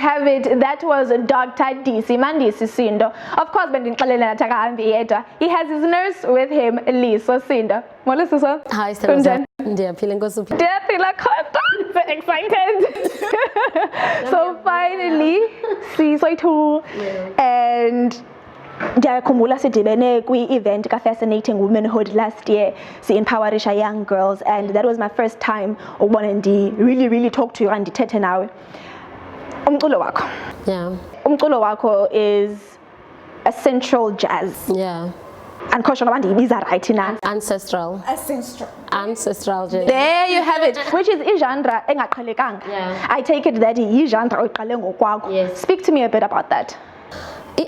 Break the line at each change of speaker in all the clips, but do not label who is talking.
have it. That was Dr. DC Mandisi Sindo. Of course, he has his nurse with him, Liso Sindo.
Hi, Stella. Dear, feeling good.
Dear, so excited. So finally, season 2, and ndiyakhumbula sidibene kwi-event ka-Fascinating Womanhood last year, si-empowerisha young girls, and that was my first time ukubona really talk to you and ndithethe nawe. Umculo wakho.
Yeah.
Umculo wakho is essential jazz.
Yeah.
And right now.
Ancestral jazz.
There you have it, which is i-genre engaqhelekanga.
Yeah.
I take it that i-genre oyiqale ngokwakho.
Yes.
Speak to me a bit about that.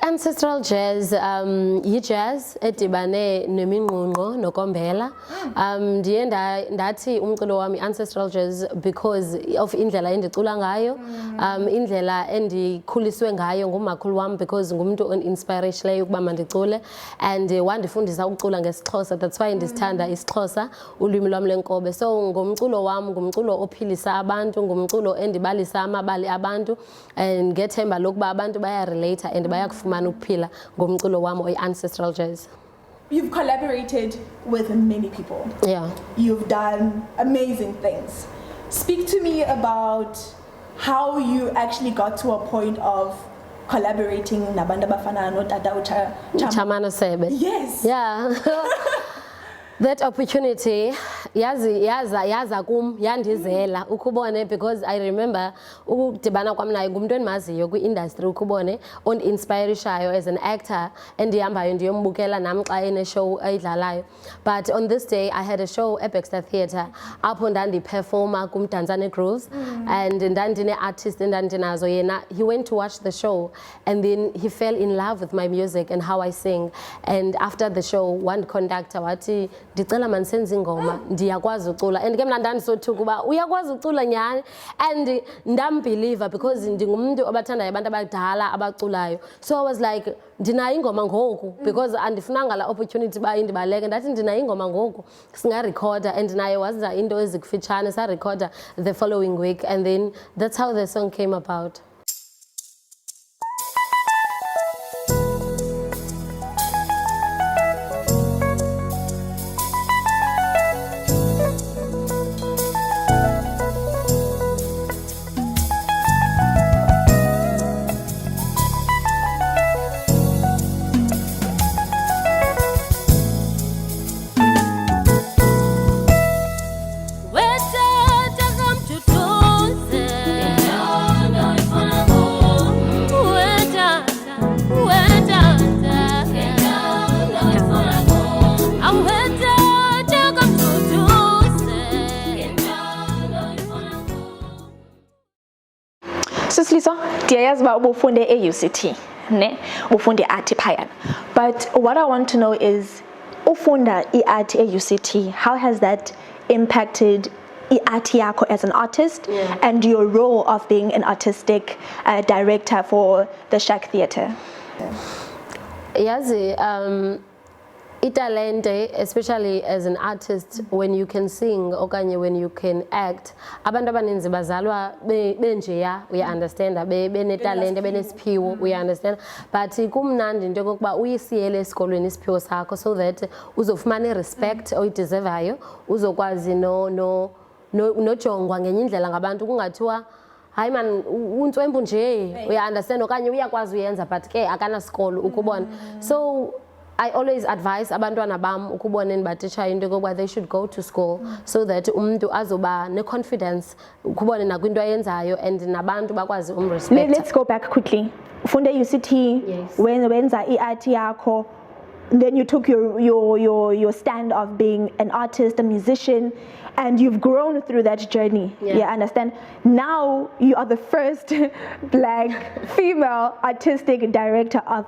Ancestral jazz, yi-jazz edibane neminqunqo nokombela. Ndiye ndathi umculo wami ancestral jazz because of indlela endicula ngayo, indlela endikhuliswe ngayo ngumakhulu wami because ngumuntu on-inspiration ukuba mandicule, and wandifundisa ukucula ngesixhosa. That's why ndisithanda isixhosa, ulwimi lwami lenkobe. So ngumculo wami, ngumculo ophilisa abantu, ngumculo endibalisa amabali abantu, and ngethemba lokuba abantu bayarelate and bayakufumana ukuphila ngomculo wami oyi-ancestral jazz.
You've collaborated with many people.
Yeah.
You've done amazing things. Speak to me about how you actually got to a point of collaborating nabantu abafana notata
Chamano Sebe.
Yes.
Yeah. That opportunity yaza kum yandizela ukubone, because I remember ukudibana kwami naye ngumuntu endimaziyo kwi-industry ukubone on-inspirishayo as an actor, endihambayo ndiyombukela nam xa ene-show ayidlalayo. But on this day I had a show eBaxter Theatre apho ndandiperforma kumdantsane grooves, and ndandine-artist endandinazo. Yena, he went to watch the show and then he fell in love with my music and how I sing. And after the show, one conductor wati ndicela mansenze ingoma ndiyakwazi ucula, and ke mna ndandisothuka uba uyakwazi ucula nyhani, and ndambeliever because ndingumuntu obathandayo abantu abadala abaculayo. So I was like, ndinayo ingoma ngoku, because andifunanga la opportunity ba indibaleke, ndathi ndinayo ingoma ngoku singarecorda, and naye wazenza into ezikufitshane sarecorda the following week, and then that's how the song came about.
Sisliso, ndiyayazi uba ubufunde e-UCT, ne? Ufunde art phayana. But what I want to know is, ufunda i-art e-UCT, how has that impacted i-art yakho as an artist, and your role of being an artistic director for the Shack Theatre?
Yazi, italente, especially as an artist, when you can sing okanye when you can act, abantu abaninzi bazalwa benjeya, we understand, benetalente, benesiphiwo, we understand. But kumnandi into yokuba uyisiyele esikolweni isiphiwo sakho, so that uzofumana respect oyideservayo, uzokwazi nojongwa ngenye indlela ngabantu, kungathiwa hayi man untswempu nje, we understand, okanye uyakwazi uyenza but ke akanasikolo ukubona. So I always advise abantwana bam ukubona endibateacher into yokuba they should go to school, so that umuntu azoba ne-confidence ukubona nakwinto ayenzayo, and nabantu bakwazi umrespect.
Let's go back quickly. Ufunde UCT,
yes.
Wenza i-art yakho, then you took your stand of being an artist, a musician, and you've grown through that journey. Yeah, understand? Now you are the first black female artistic director of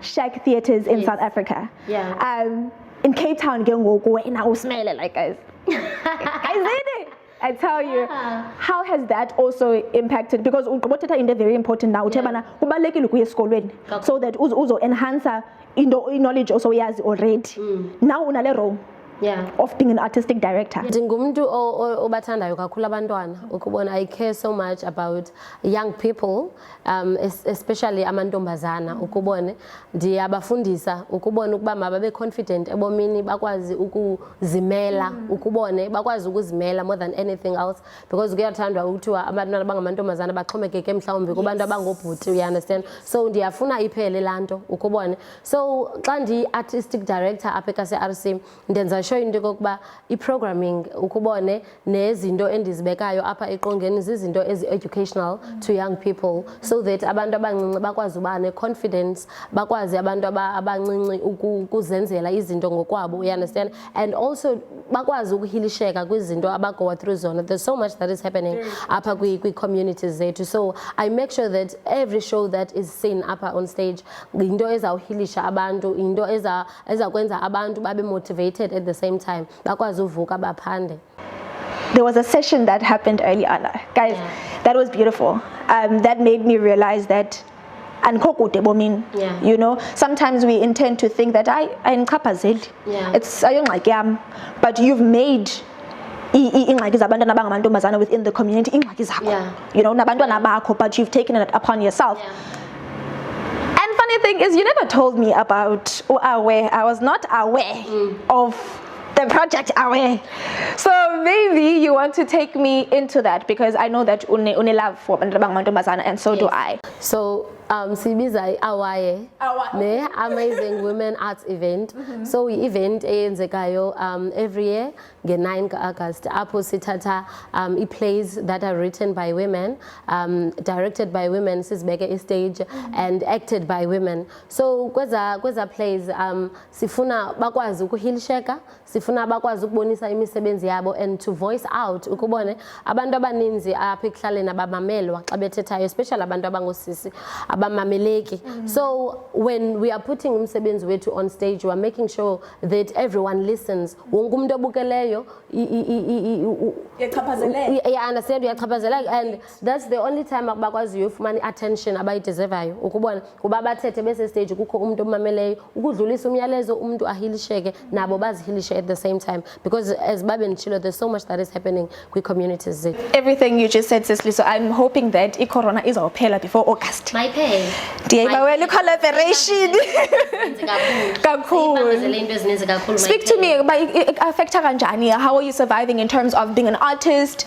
Shack Theatres in South Africa.
Yeah.
In Cape Town, now smell it like guys. I said it. I tell you, how has that also impacted? Because what is very important now, so that uzo enhance knowledge also yes already. Now unale role. of being an artistic director?
Ndingumuntu obathandayo kakhulu abantwana ukubona. I care so much about young people, especially amantombazana ukubone. Ndiyabafundisa ukubona ukuba mababe confident ebomini, bakwazi ukuzimela ukubone, bakwazi ukuzimela more than anything else, because kuyathandwa ukuthiwa abantwana abangamantombazana baxhomekeke mhlawumbi kubantu abangobhuti, you understand. So ndiyafuna iphele lanto ukubone. So xa ndi-artistic director apha eKase-RC ndenza sure into yokokuba i-programming ukubone nezinto endizibekayo apha eqongeni zizinto ezi-educational to young people, so that abantu abancinci bakwazi uba ne-confidence, bakwazi abantu abancinci ukuzenzela izinto ngokwabo, you understand, and also bakwazi ukuhilisheka kwizinto abagoa through zona. There's so much that is happening apha kwi-communities zethu, so I make sure that every show that is seen apha on stage into ezawuhilisha abantu, into ezakwenza abantu babe motivated at the same time, bakwazi uvuka baphande.
There was a session that happened early on, guys. That was beautiful. That made me realize that, you know, sometimes we intend to think that it's but you've made within the community, you know, but you've taken it upon yourself. And funny thing is, you never told me about Aware. I was not aware of the project Aware. So maybe you want to take me into that, because I know that une love for and so do I.
So sibiza Aware, ne amazing women arts event. So we event eyenzekayo every year nge-9 August. Apho sithatha plays that are written by women, directed by women, sizibeke stage, and acted by women. So kweza plays sifuna bakwazi ukuhilisheka, sifuna bakwazi ukubonisa imisebenzi yabo, and to voice out ukubone abantu abaninzi apha ekuhlaleni abamamelwa xa bethethayo, especially abantu abangosisi abamameleki. So when we are putting umsebenzi wethu on stage, we are making sure that everyone listens. Wonke umuntu obukeleyo understand, and that's the only time bakwazi ufumana attention abayideservayo ukubona kuba bathethe bese stage kukho umuntu omameleyo ukudlulisa umyalezo, umuntu ahilisheke nabo bazihilishe at the same time, because as Babe and Chilo, there's so much that is happening with communities.
Everything you just said, Cicely, so I'm hoping that corona is our pillar before August.
My pay.
Collaboration. Speak to me about affect kanjani. How are you surviving in terms of being an artist?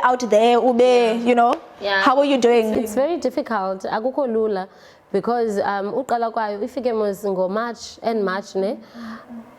Out there, you know? How are you doing?
It's very difficult. Akukho lula. Because uqala kwayo ifike mos ngo-March and March ne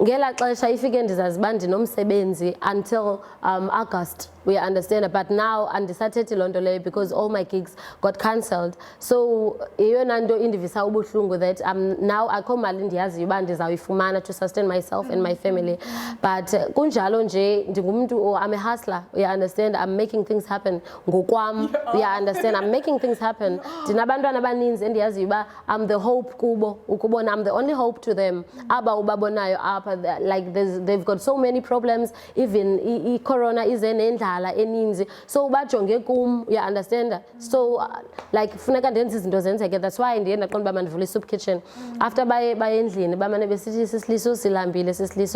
ngela xesha ifike ndizaziba ndinomsebenzi until August, we understand, but now andisathethi loo nto leyo because all my gigs got cancelled. So eyona nto indivisa ubuhlungu that now akho mali ndiyaziyo uba ndizawuyifumana to sustain myself and my family, but kunjalo nje ndingumntu, I'm a hustler, you understand, I'm making things happen ngokwam, you understand, I'm making things happen. Ndinabantwana abaninzi endiyaziyo uba I'm the hope kubo ukubona, I'm the only hope to them. Aba ubabonayo apha, like they've got so many problems, even corona is enendlala eninzi, so bajonge kum, you understand. So like funeka ndenze izinto zenzeke, that's why ndiye ndaqonda uba mandivule soup kitchen. After baye endlini bamane besithi sisiliso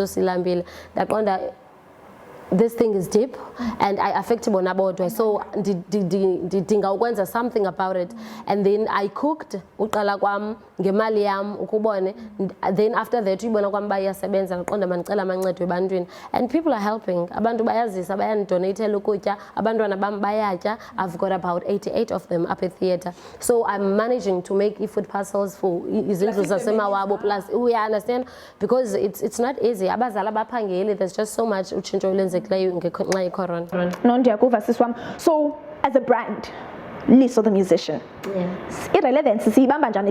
silambile ndaqonda this thing is deep and I affect bona bodwa, so ndidinga ukwenza something about it. And then I cooked uqala kwam ngemali yam ukubone, then after that uyibona kwam bayasebenza ngaqonda mandicela amancedo ebantwini, and people are helping. Abantu bayazisa, bayandonatela ukutya, abantwana bam bayatya. I've got about 88 of them up at theatre, so I'm managing to make food parcels for izindlu zasemawabo plus, we understand, because it's not easy. Abazali abaphangeli, there's just so much utshintsho lenze.
So as a brand, Liso the musician, irrelevant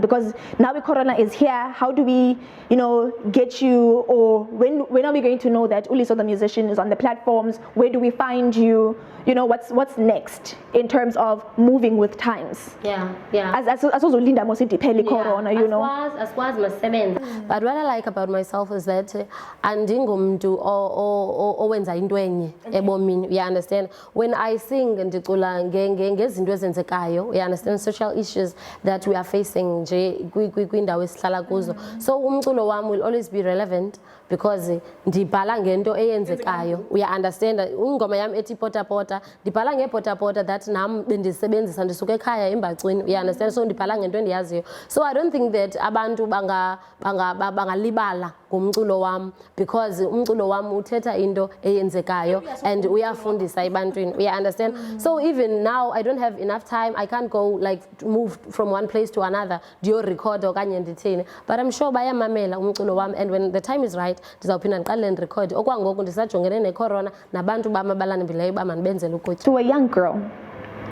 because now corona is here. How do we, you know, get you, or when are we going to know that Liso the musician is on the platforms? Where do we find you? You know, what's next in terms of moving with times? As also Linda Mositi corona, you know.
As far as my seven. But what I like about myself is that andingumntu owenza into enye ebomini, you understand. When I sing ndicula ngezinto ezenze eyenzekayo. You understand social issues that we are facing nje kwindawo esihlala kuzo. So umculo wami will always be relevant because ndibhala ngento eyenzekayo. You understand? Ingoma yami ethi potapota, ndibhala ngepotapota that nam bendisebenzisa ndisuka ekhaya eMbacweni. You understand? So ndibhala ngento endiyaziyo. So I don't think that abantu bangalibala ngomculo wami because umculo wami uthetha into eyenzekayo and uyafundisa ebantwini. You understand? So even now I don't have enough time. I can't go like move from one place to another ndiyo record okanye ndithini, but I'm sure bayamamela umculo wami, and when the time is right ndizawuphinda ndiqale ndirecord. Okwangoku ndisajongene necorona nabantu bam abalandibhileyo uba mandibenzele ukutya.
To a young girl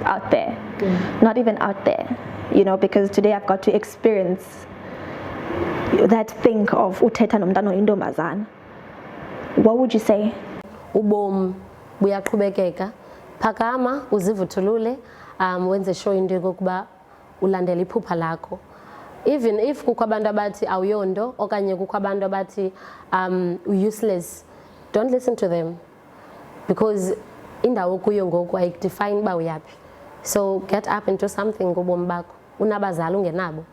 out there, not even out there, you know, because today I've got to experience that thing of uthetha nomntana oyintombazana, what would you say?
Ubomi buyaqhubekeka, phakama uzivuthulule, wenze sure into yokuba ulandela iphupha lakho. Even if kukho abantu abathi awuyonto okanye kukho abantu abathi useless, don't listen to them because indawo kuyo ngoku ayikudefine uba uyaphi. So get up and do something ngobomi bakho. Unabazali ungenabo,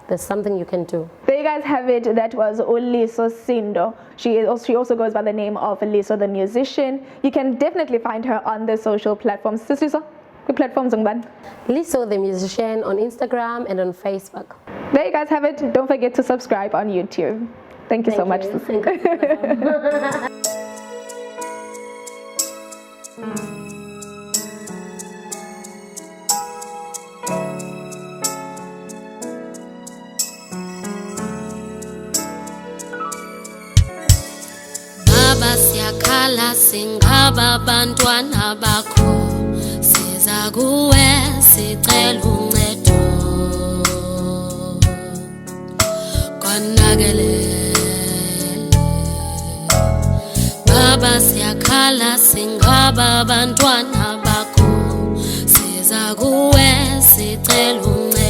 there's something you can do.
There you guys have it. That was Liso Sindo. She also goes by the name of Liso the musician. You can definitely find her on the social platforms. Sis Liso, what platforms on
Liso the musician on Instagram and on Facebook.
There you guys have it. Don't forget to subscribe on YouTube. Thank you so much.
Thank you.
Baba siyakhala singaba bantwana bakho, siza kuwe sicela uncedo. Konakele Baba siyakhala singaba bantwana bakho, siza kuwe sicela uncedo.